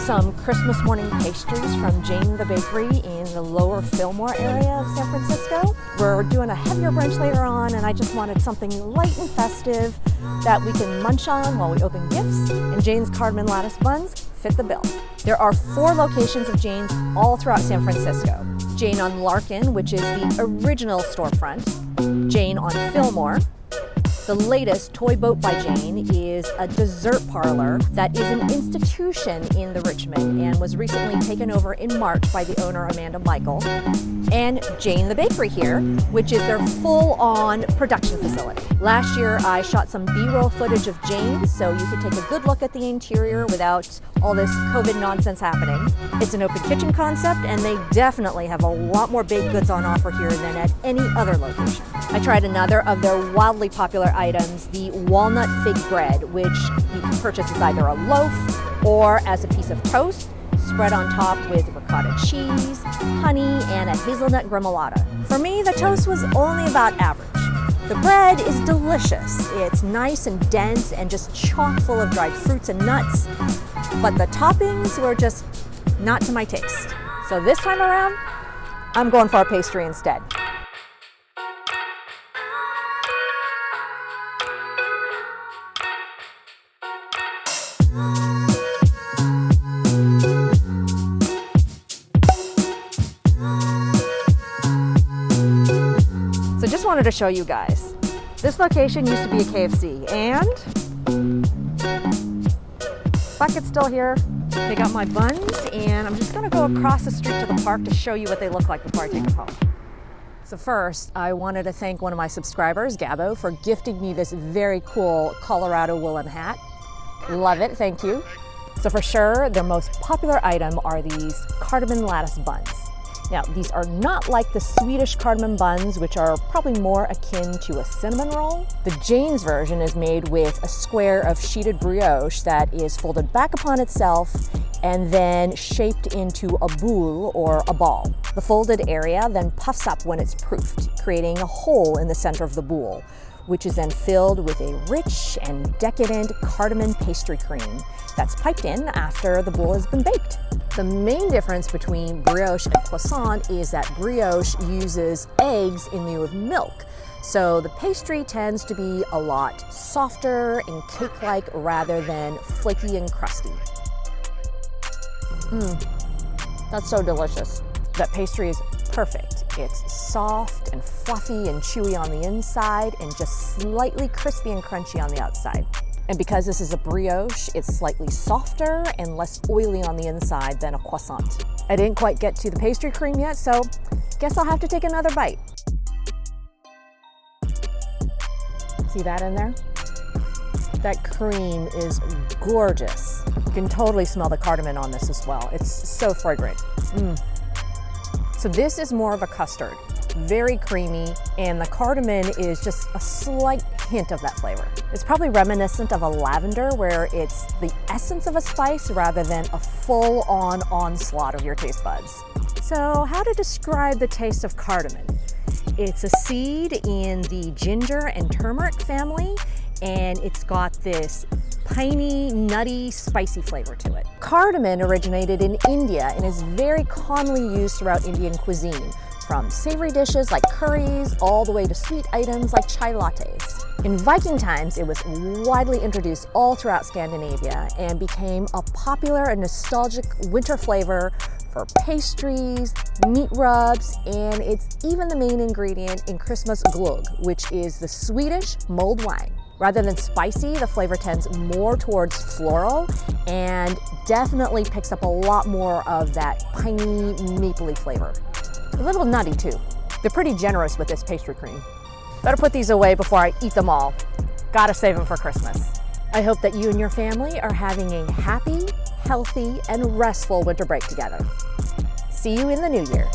some Christmas morning pastries from Zeene the bakery in the lower Fillmore area of San Francisco. We're doing a heavier brunch later on, and I just wanted something light and festive that we can munch on while we open gifts, and Zeene's Cardamom Lattice Buns fit the bill. There are 4 locations of Zeene's all throughout San Francisco. Zeene on Larkin, which is the original storefront, Zeene on Fillmore. The latest, Toy Boat by Zeene, is a dessert parlor that is an institution in the Richmond and was recently taken over in March by the owner, Amanda Michael. And Zeene the bakery here, which is their full-on production facility. Last year, I shot some B-roll footage of Zeene, so you could take a good look at the interior without all this COVID nonsense happening. It's an open kitchen concept, and they definitely have a lot more baked goods on offer here than at any other location. I tried another of their wildly popular items, the walnut fig bread, which you can purchase as either a loaf or as a piece of toast, spread on top with ricotta cheese, honey, and a hazelnut gremolata. For me, the toast was only about average. The bread is delicious. It's nice and dense and just chock full of dried fruits and nuts, but the toppings were just not to my taste. So this time around, I'm going for a pastry instead. So just wanted to show you guys. This location used to be a KFC, and bucket's still here. They got my buns, and I'm just gonna go across the street to the park to show you what they look like before I take them home. So first, I wanted to thank one of my subscribers, Gabo, for gifting me this very cool Colorado woolen hat. Love it, thank you. So for sure, their most popular item are these Cardamom Lattice Buns. Now, these are not like the Swedish cardamom buns, which are probably more akin to a cinnamon roll. The Zeene's version is made with a square of sheeted brioche that is folded back upon itself and then shaped into a boule or a ball. The folded area then puffs up when it's proofed, creating a hole in the center of the boule, which is then filled with a rich and decadent cardamom pastry cream that's piped in after the boule has been baked. The main difference between brioche and croissant is that brioche uses eggs in lieu of milk. So the pastry tends to be a lot softer and cake-like rather than flaky and crusty. That's so delicious. That pastry is perfect. It's soft and fluffy and chewy on the inside and just slightly crispy and crunchy on the outside. And because this is a brioche, it's slightly softer and less oily on the inside than a croissant. I didn't quite get to the pastry cream yet, so guess I'll have to take another bite. See that in there? That cream is gorgeous. You can totally smell the cardamom on this as well. It's so fragrant. So this is more of a custard, very creamy, and the cardamom is just a slight hint of that flavor. It's probably reminiscent of a lavender, where it's the essence of a spice rather than a full-on onslaught of your taste buds. So how to describe the taste of cardamom? It's a seed in the ginger and turmeric family, and it's got this piney, nutty, spicy flavor to it. Cardamom originated in India and is very commonly used throughout Indian cuisine, from savory dishes like curries all the way to sweet items like chai lattes. In Viking times, it was widely introduced all throughout Scandinavia and became a popular and nostalgic winter flavor for pastries, meat rubs, and it's even the main ingredient in Christmas glögg, which is the Swedish mulled wine. Rather than spicy, the flavor tends more towards floral and definitely picks up a lot more of that piney, mapley flavor. A little nutty too. They're pretty generous with this pastry cream. Better put these away before I eat them all. Gotta save them for Christmas. I hope that you and your family are having a happy, healthy, and restful winter break together. See you in the new year.